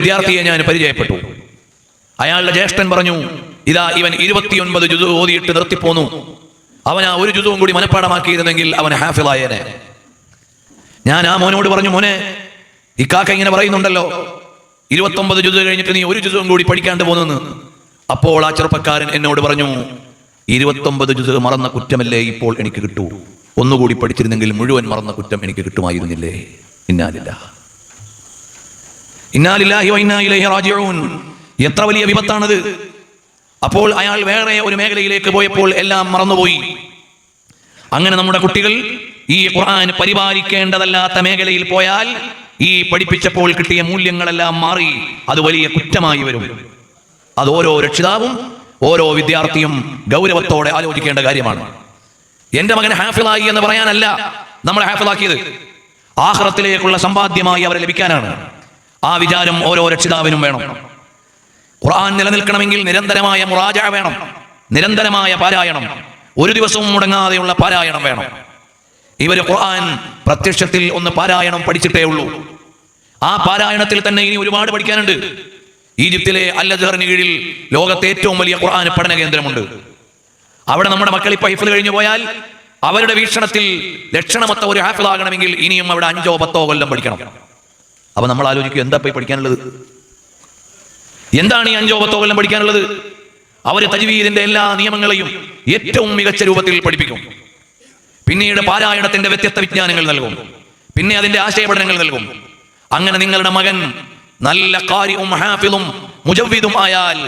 വിദ്യാർത്ഥിയെ ഞാൻ പരിചയപ്പെട്ടു. അയാളുടെ ജ്യേഷ്ഠൻ പറഞ്ഞു, ഇതാ ഇവൻ 29 ജുസു ഓതിയിട്ട് നിർത്തിപ്പോന്നു. അവൻ ആ ഒരു ജുസുവും കൂടി മനഃപ്പാടമാക്കിയിരുന്നെങ്കിൽ അവൻ ഹാഫിളായേനെ. ഞാൻ ആ മോനോട് പറഞ്ഞു, മോനെ, ഇക്കാക്ക ഇങ്ങനെ പറയുന്നുണ്ടല്ലോ 29 ജുസു കഴിഞ്ഞിട്ട് നീ ഒരു ജുസുവും കൂടി പഠിക്കാണ്ട് പോന്നെന്ന്. അപ്പോൾ ആ ചെറുപ്പക്കാരൻ എന്നോട് പറഞ്ഞു, 29 ജുസു മറന്ന കുറ്റമല്ലേ ഇപ്പോൾ എനിക്ക് കിട്ടൂ, ഒന്നുകൂടി പഠിച്ചിരുന്നെങ്കിൽ മുഴുവൻ മറന്ന കുറ്റം എനിക്ക് കിട്ടുമായിരുന്നില്ലേ. ഇന്നാലില്ലാഹി വ ഇന്നാ ഇലൈഹി റാജിഊൻ. എത്ര വലിയ വിപത്താണത്. അപ്പോൾ അയാൾ വേറെ ഒരു മേഖലയിലേക്ക് പോയപ്പോൾ എല്ലാം മറന്നുപോയി. അങ്ങനെ നമ്മുടെ കുട്ടികൾ ഈ ഖുർആൻ പരിപാലിക്കേണ്ടതല്ലാത്ത മേഖലയിൽ പോയാൽ ഈ പഠിപ്പിച്ചപ്പോൾ കിട്ടിയ മൂല്യങ്ങളെല്ലാം മാറി അത് വലിയ കുറ്റമായി വരും. അത് ഓരോ രക്ഷിതാവും ഓരോ വിദ്യാർത്ഥിയും ഗൗരവത്തോടെ ആലോചിക്കേണ്ട കാര്യമാണ്. എന്റെ മകൻ ഹാഫിളായി എന്ന് പറയാനല്ല നമ്മൾ ഹാഫിളാക്കിയത്, ആഖിറത്തിലേക്കുള്ള സമ്പാദ്യമായി അവരെ ലഭിക്കാനാണ്. ആ വിചാരം ഓരോ രക്ഷിതാവിനും വേണം. ഖുർആൻ നിലനിൽക്കണമെങ്കിൽ നിരന്തരമായ മുറാജഅ വേണം, നിരന്തരമായ പാരായണം, ഒരു ദിവസവും മുടങ്ങാതെയുള്ള പാരായണം വേണം. ഇവര് ഖുർആൻ പ്രത്യക്ഷത്തിൽ ഒന്ന് പാരായണം പഠിച്ചിട്ടേ ഉള്ളൂ. ആ പാരായണത്തിൽ തന്നെ ഇനി ഒരുപാട് പഠിക്കാനുണ്ട്. ഈജിപ്തിലെ അൽ അസ്ഹറിന് കീഴിൽ ലോകത്തെ ഏറ്റവും വലിയ ഖുർആൻ പഠന കേന്ദ്രമുണ്ട്. അവിടെ നമ്മുടെ മക്കൾ ഇപ്പൊ ഹിഫ്ള് കഴിഞ്ഞു പോയാൽ അവരുടെ വീക്ഷണത്തിൽ ലക്ഷണമൊത്ത ഒരു ഹാഫിളാകണമെങ്കിൽ ഇനിയും അവിടെ 5 or 10 കൊല്ലം പഠിക്കണം. അപ്പൊ നമ്മൾ ആലോചിക്കും, എന്താ പോയി പഠിക്കാനുള്ളത്? എന്താണ് ഈ 5 or 10 കൊല്ലം പഠിക്കാനുള്ളത്? അവര് തജ്വീദിന്റെ എല്ലാ നിയമങ്ങളെയും ഏറ്റവും മികച്ച രൂപത്തിൽ പഠിപ്പിക്കും. പിന്നീട് പാരായണത്തിന്റെ വ്യത്യസ്ത വിജ്ഞാനങ്ങൾ നൽകും. പിന്നെ അതിന്റെ ആശയപഠനങ്ങൾ നൽകും. അങ്ങനെ നിങ്ങളുടെ മകൻ നല്ല ഖാരിഉം ഹാഫിളും മുജവ്വിദും ആയാൽ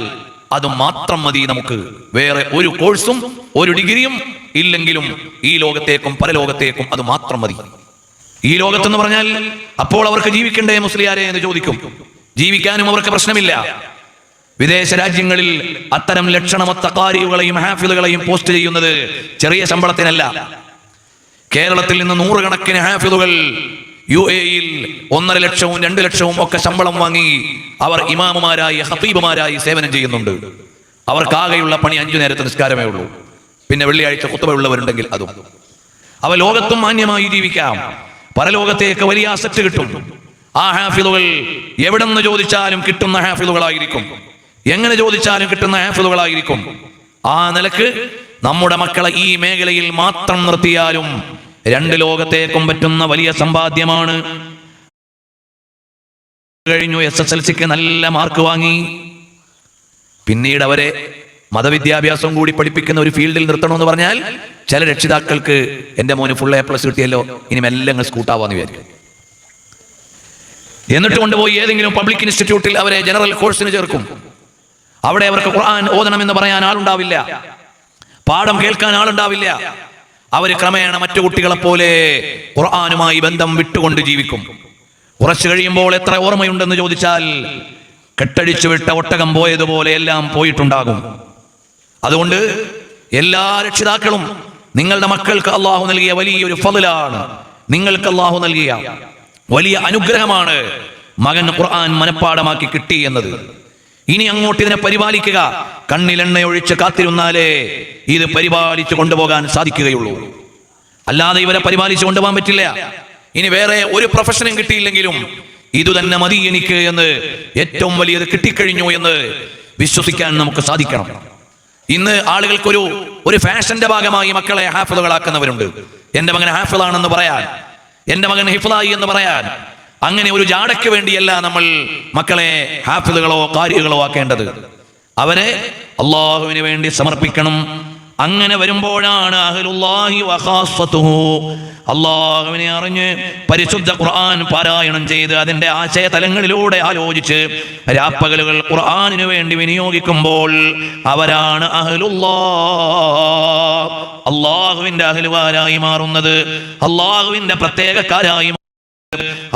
അത് മാത്രം മതി നമുക്ക്. വേറെ ഒരു കോഴ്സും ഒരു ഡിഗ്രിയും ഇല്ലെങ്കിലും ഈ ലോകത്തേക്കും പരലോകത്തേക്കും അത് മാത്രം മതി. ഈ ലോകത്തെന്ന് പറഞ്ഞാൽ അപ്പോൾ അവർക്ക് ജീവിക്കണ്ടേ മുസ്ലിയാരെ എന്ന് ചോദിക്കും. ജീവിക്കാനും അവർക്ക് പ്രശ്നമില്ല. വിദേശ രാജ്യങ്ങളിൽ അത്തരം ലക്ഷണമൊത്ത ഖാരികളെയും ഹാഫിളുകളെയും പോസ്റ്റ് ചെയ്യുന്നത് ചെറിയ ശമ്പളത്തിനല്ല. കേരളത്തിൽ നിന്ന് 100 കണക്കിന് ഹാഫിളുകൾ UAE-യിൽ 1.5 ലക്ഷവും 2 ലക്ഷവും ഒക്കെ ശമ്പളം വാങ്ങി അവർ ഇമാമുമാരായി ഖതീബുമാരായി സേവനം ചെയ്യുന്നുണ്ട്. അവർക്കാകെയുള്ള പണി 5 നേരത്തെ നിസ്കാരമേ ഉള്ളൂ. പിന്നെ വെള്ളിയാഴ്ച ഖുത്ബ ഉള്ളവരുണ്ടെങ്കിൽ അതും. അവ ലോകത്തും മാന്യമായി ജീവിക്കാം, പരലോകത്തേക്ക് വലിയ അസറ്റ് കിട്ടും. ആ ഹാഫിളുകൾ എവിടെ നിന്ന് ചോദിച്ചാലും കിട്ടുന്ന ഹാഫിളുകളായിരിക്കും, എങ്ങനെ ചോദിച്ചാലും കിട്ടുന്ന ഹാഫിളുകളായിരിക്കും. ആ നിലക്ക് നമ്മുടെ മക്കളെ ഈ മേഖലയിൽ മാത്രം നിർത്തിയാലും 2 ലോകത്തേക്കും പറ്റുന്ന വലിയ സമ്പാദ്യമാണ്. കഴിഞ്ഞു SSLC-ക്ക് നല്ല മാർക്ക് വാങ്ങി, പിന്നീട് അവരെ മതവിദ്യാഭ്യാസം കൂടി പഠിപ്പിക്കുന്ന ഒരു ഫീൽഡിൽ നിർത്തണമെന്ന് പറഞ്ഞാൽ ചില രക്ഷിതാക്കൾക്ക് എന്റെ മോന് ഫുൾ A+ കിട്ടിയല്ലോ, ഇനി മെല്ലെ സ്കൂട്ടാവാന്ന് വിചാരിക്കും. എന്നിട്ട് കൊണ്ടുപോയി ഏതെങ്കിലും പബ്ലിക് ഇൻസ്റ്റിറ്റ്യൂട്ടിൽ അവരെ ജനറൽ കോഴ്സിന് ചേർക്കും. അവിടെ അവർക്ക് ഖുർആൻ ഓതണമെന്ന് പറയാൻ ആളുണ്ടാവില്ല, പാഠം കേൾക്കാൻ ആളുണ്ടാവില്ല. അവര് ക്രമേണ മറ്റു കുട്ടികളെ പോലെ ഖുർആനുമായി ബന്ധം വിട്ടുകൊണ്ട് ജീവിക്കും. കുറച്ചു കഴിയുമ്പോൾ എത്ര ഓർമ്മയുണ്ടെന്ന് ചോദിച്ചാൽ കെട്ടടിച്ചു വിട്ട ഒട്ടകം പോയതുപോലെ എല്ലാം പോയിട്ടുണ്ടാകും. അതുകൊണ്ട് എല്ലാ രക്ഷിതാക്കളും നിങ്ങളുടെ മക്കൾക്ക് അള്ളാഹു നൽകിയ വലിയൊരു ഫضലാണ്, നിങ്ങൾക്ക് അള്ളാഹു നൽകിയ വലിയ അനുഗ്രഹമാണ് മകൻ ഖുർആൻ മനഃപ്പാടമാക്കി കിട്ടി എന്നത്. ഇനി അങ്ങോട്ട് ഇതിനെ പരിപാലിക്കുക. കണ്ണിലെണ്ണയൊഴിച്ച് കാത്തിരുന്നാലേ ഇത് പരിപാലിച്ചു കൊണ്ടുപോകാൻ സാധിക്കുകയുള്ളൂ. അല്ലാതെ ഇവരെ പരിപാലിച്ചു കൊണ്ടുപോകാൻ പറ്റില്ല. ഇനി വേറെ ഒരു പ്രൊഫഷനും കിട്ടിയില്ലെങ്കിലും ഇത് തന്നെ മതി എനിക്ക് എന്ന്, ഏറ്റവും വലിയത് കിട്ടിക്കഴിഞ്ഞു എന്ന് വിശ്വസിക്കാൻ നമുക്ക് സാധിക്കണം. ഇന്ന് ആളുകൾക്കൊരു ഫാഷന്റെ ഭാഗമായി മക്കളെ ഹാഫിളുകളാക്കുന്നവരുണ്ട്. എന്റെ മകൻ ഹാഫിളാണെന്ന് പറയാൻ, എന്റെ മകൻ ഹിഫ്ളായി എന്ന് പറയാൻ. അങ്ങനെ ഒരു ജാടയ്ക്ക് വേണ്ടിയല്ല നമ്മൾ മക്കളെ ഹാഫിളുകളോ ഖാരികളോ ആക്കേണ്ടത്. അവരെ അള്ളാഹുവിന് വേണ്ടി സമർപ്പിക്കണം. അങ്ങനെ വരുമ്പോഴാണ് അഹ്ലുല്ലാഹി വ ഖാസ്സതുഹു, അള്ളാഹുവിനെ അറിഞ്ഞ് പരിശുദ്ധ ഖുർആൻ പാരായണം ചെയ്ത് അതിന്റെ ആശയ തലങ്ങളിലൂടെ ആലോചിച്ച് രാപ്പകലുകൾ ഖുർആനിനു വേണ്ടി വിനിയോഗിക്കുമ്പോൾ അവരാണ് അഹ്ലുല്ലാഹ്, അള്ളാഹുവിന്റെ അഹ്ലുകാരായി മാറുന്നത്, അള്ളാഹുവിന്റെ പ്രത്യേകക്കാരായി.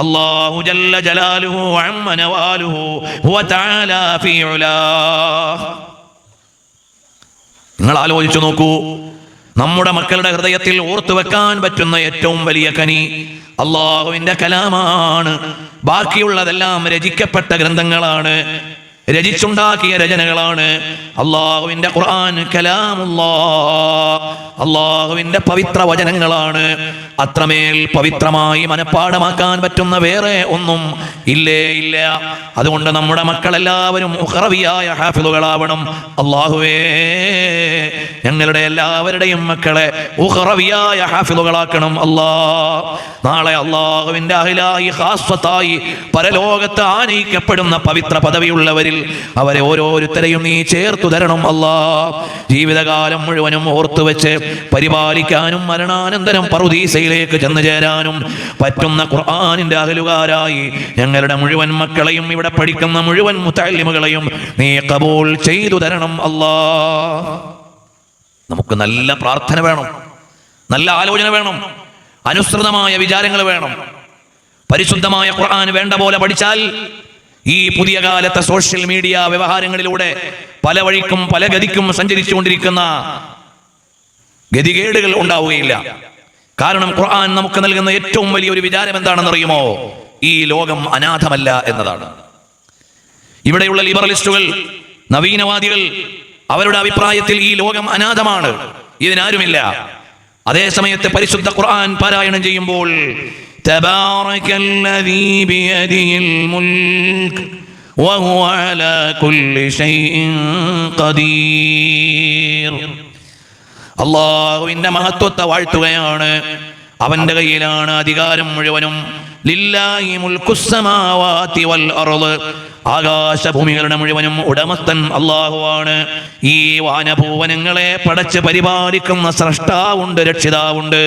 അല്ലാഹു ജല്ല ജലാലുഹു അമ്മ നവാലുഹു ഹുവ തആല ഫീ ഉലാഹ്. നിങ്ങൾ ആലോചിച്ചു നോക്കൂ, നമ്മുടെ മക്കളുടെ ഹൃദയത്തിൽ ഓർത്തു വെക്കാൻ പറ്റുന്ന ഏറ്റവും വലിയ കനി അള്ളാഹുവിന്റെ കലാമാണ്. ബാക്കിയുള്ളതെല്ലാം രചിക്കപ്പെട്ട ഗ്രന്ഥങ്ങളാണ്. രചിച്ചുണ്ടാക്കിയ രചനകളാണ്. അള്ളാഹുവിന്റെ ഖുർആൻ കലാമുല്ലാഹ്, അള്ളാഹുവിന്റെ പവിത്ര വചനങ്ങളാണ്. അത്രമേൽ പവിത്രമായി മനഃപ്പാഠമാക്കാൻ പറ്റുന്ന വേറെ ഒന്നും ഇല്ലേ ഇല്ല. അതുകൊണ്ട് നമ്മുടെ മക്കളെല്ലാവരും ഉഖറവിയായ ഹാഫിളുകളാവണം. അള്ളാഹുവേ, ഞങ്ങളുടെ എല്ലാവരുടെയും മക്കളെ ഉഖറവിയായ ഹാഫിളുകളാക്കണം അല്ലാഹ്. നാളെ അള്ളാഹുവിന്റെ അഹ്ലായി ഖാസ്വത്തായി പരലോകത്ത് ആനയിക്കപ്പെടുന്ന പവിത്ര പദവിയുള്ളവരിൽ അവരെ ഓരോരുത്തരെയും നീ ചേർത്തു തരണം അല്ലാഹ്. ജീവിതകാലം മുഴുവനും ഓർത്തുവെച്ച് പരിപാലിക്കാനും മരണാനന്തരം പറുദീസയിലേക്ക് ചെന്നു ചേരാനും പറ്റുന്ന ഖുർആനിന്റെ അഹലുകാരായി ഞങ്ങളുടെ മുഴുവൻ മക്കളെയും ഇവിടെ പഠിക്കുന്ന മുഴുവൻ മുതഅല്ലിമുകളെയും നീ ഖബൂൽ ചെയ്തു തരണം അല്ലാഹ്. നമുക്ക് നല്ല പ്രാർത്ഥന വേണം, നല്ല ആലോചന വേണം, അനുസൃതമായ വിചാരങ്ങൾ വേണം. പരിശുദ്ധമായ ഖുർആൻ വേണ്ട പോലെ പഠിച്ചാൽ ഈ പുതിയ കാലത്തെ സോഷ്യൽ മീഡിയ വ്യവഹാരങ്ങളിലൂടെ പല വഴിക്കും പല ഗതിക്കും സഞ്ചരിച്ചുകൊണ്ടിരിക്കുന്ന ഗതികേടുകൾ ഉണ്ടാവുകയില്ല. കാരണം ഖുർആൻ നമുക്ക് നൽകുന്ന ഏറ്റവും വലിയൊരു വിചാരം എന്താണെന്നറിയുമോ? ഈ ലോകം അനാഥമല്ല എന്നതാണ്. ഇവിടെയുള്ള ലിബറലിസ്റ്റുകൾ, നവീനവാദികൾ, അവരുടെ അഭിപ്രായത്തിൽ ഈ ലോകം അനാഥമാണ്, ഇതിനാരുമില്ല. അതേസമയത്ത് പരിശുദ്ധ ഖുർആൻ പാരായണം ചെയ്യുമ്പോൾ തബാറകല്ലദീ ബിയദിഹിൽ മുൽക് വഹുവ അലാ കുല്ലി ശൈഇൻ ഖദീർ. അല്ലാഹുവിന്റെ മഹത്വത്തെ വാഴ്ത്തുകയാണ്. അവന്റെ കയ്യിലാണ് അധികാരം മുഴുവനും. ലില്ലാഹി മുൽക്കുസ് സമാവാതി വൽ അർള്, ആകാശഭൂമികളുടെ മുഴുവനും ഉടമസ്ഥൻ അല്ലാഹുവാണ്. ഈ വാനഭൂവനങ്ങളെ പടച്ച് പരിപാലിക്കുന്ന സ്രഷ്ടാവുണ്ട്, രക്ഷിതാവുണ്ട്.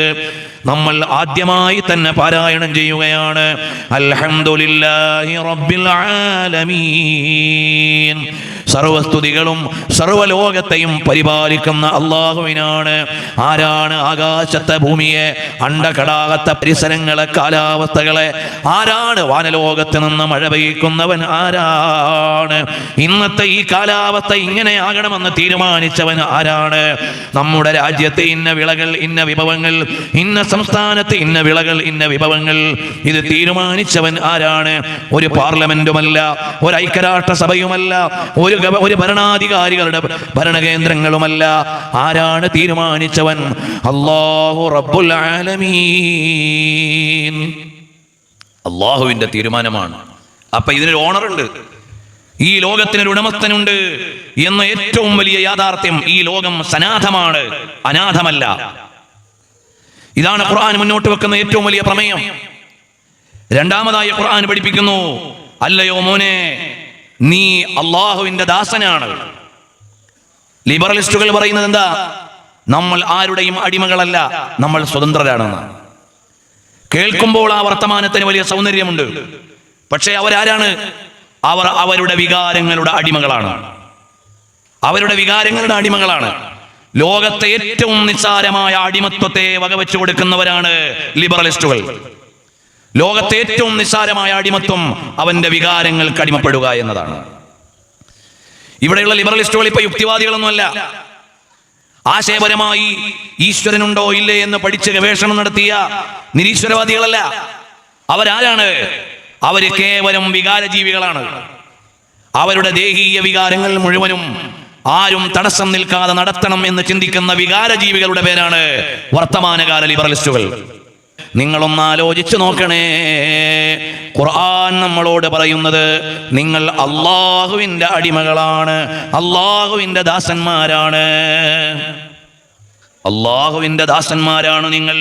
നമ്മൾ ആദ്യമായി തന്നെ പാരായണം ചെയ്യുകയാണ് അൽഹംദുലില്ലാഹി റബ്ബിൽ ആലമീൻ. സർവസ്തുതികളും സർവലോകത്തെയും പരിപാലിക്കുന്ന അല്ലാഹുവിനാണ്. ആരാണ് ആകാശത്തെ, ഭൂമിയെ, അണ്ടകടാകത്തെ പരിസരങ്ങളെ, കാലാവസ്ഥകളെ? ആരാണ് വാനലോകത്ത് നിന്ന് മഴ പെയ്യിക്കുന്നവൻ? ആരാണ് ഇന്നത്തെ ഈ കാലാവസ്ഥ ഇങ്ങനെയാകണമെന്ന് തീരുമാനിച്ചവൻ? ആരാണ് നമ്മുടെ രാജ്യത്തെ ഇന്ന വിളകൾ, ഇന്ന വിഭവങ്ങൾ, ഇന്ന സംസ്ഥാനത്ത് ഇന്ന വിളകൾ, ഇന്ന വിഭവങ്ങൾ, ഇത് തീരുമാനിച്ചവൻ ആരാണ്? ഒരു പാർലമെന്റുമല്ല, ഒരു ഐക്യരാഷ്ട്ര സഭയുമല്ല, ഒരു ഭരണാധികാരികളുടെ ഭരണകേന്ദ്രങ്ങളുമല്ല. ആരാണ് തീരുമാനിച്ചവൻ? അല്ലാഹു റബ്ബുൽ ആലമീൻ. അല്ലാഹുവിന്റെ തീരുമാനമാണ്. അപ്പൊ ഇതിനൊരു ഓണറുണ്ട്, ഈ ലോകത്തിനൊരു ഉടമസ്ഥനുണ്ട് എന്ന ഏറ്റവും വലിയ യാഥാർത്ഥ്യം. ഈ ലോകം സനാഥമാണ്, അനാഥമല്ല. ഇതാണ് ഖുർആൻ മുന്നോട്ട് വെക്കുന്ന ഏറ്റവും വലിയ പ്രമേയം. രണ്ടാമതായി ഖുർആൻ പഠിപ്പിക്കുന്നു, അല്ലയോ മോനെ, നീ അള്ളാഹുവിന്റെ ദാസനാണ്. ലിബറലിസ്റ്റുകൾ പറയുന്നത് എന്താ? നമ്മൾ ആരുടെയും അടിമകളല്ല, നമ്മൾ സ്വതന്ത്രരാണെന്ന്. കേൾക്കുമ്പോൾ ആ വർത്തമാനത്തിന് വലിയ സൗന്ദര്യമുണ്ട്. പക്ഷേ അവരാരാണ്? അവർ അവരുടെ വികാരങ്ങളുടെ അടിമകളാണ്. അവരുടെ വികാരങ്ങളുടെ അടിമകളാണ്. ലോകത്തെ ഏറ്റവും നിസ്സാരമായ അടിമത്വത്തെ വകവെച്ചു കൊടുക്കുന്നവരാണ് ലിബറലിസ്റ്റുകൾ. ലോകത്തെ ഏറ്റവും നിസ്സാരമായ അടിമത്വം അവന്റെ വികാരങ്ങൾക്ക് അടിമപ്പെടുക എന്നതാണ്. ഇവിടെയുള്ള ലിബറലിസ്റ്റുകൾ ഇപ്പൊ യുക്തിവാദികളൊന്നുമല്ല. ആശയപരമായി ഈശ്വരനുണ്ടോ ഇല്ലേ എന്ന് പഠിച്ച് ഗവേഷണം നടത്തിയ നിരീശ്വരവാദികളല്ല. അവരാരാണ്? അവര് കേവലം വികാരജീവികളാണ്. അവരുടെ ദേഹീയ വികാരങ്ങൾ മുഴുവനും ആരും തടസ്സം നിൽക്കാതെ നടത്തണം എന്ന് ചിന്തിക്കുന്ന വികാരജീവികളുടെ പേരാണ് വർത്തമാനകാല ലിബറലിസ്റ്റുകൾ. നിങ്ങളൊന്ന് ആലോചിച്ചു നോക്കണേ. ഖുർആൻ നമ്മളോട് പറയുന്നത് നിങ്ങൾ അല്ലാഹുവിന്റെ അടിമകളാണ്, അല്ലാഹുവിന്റെ ദാസന്മാരാണ്. അല്ലാഹുവിന്റെ ദാസന്മാരാണ് നിങ്ങൾ.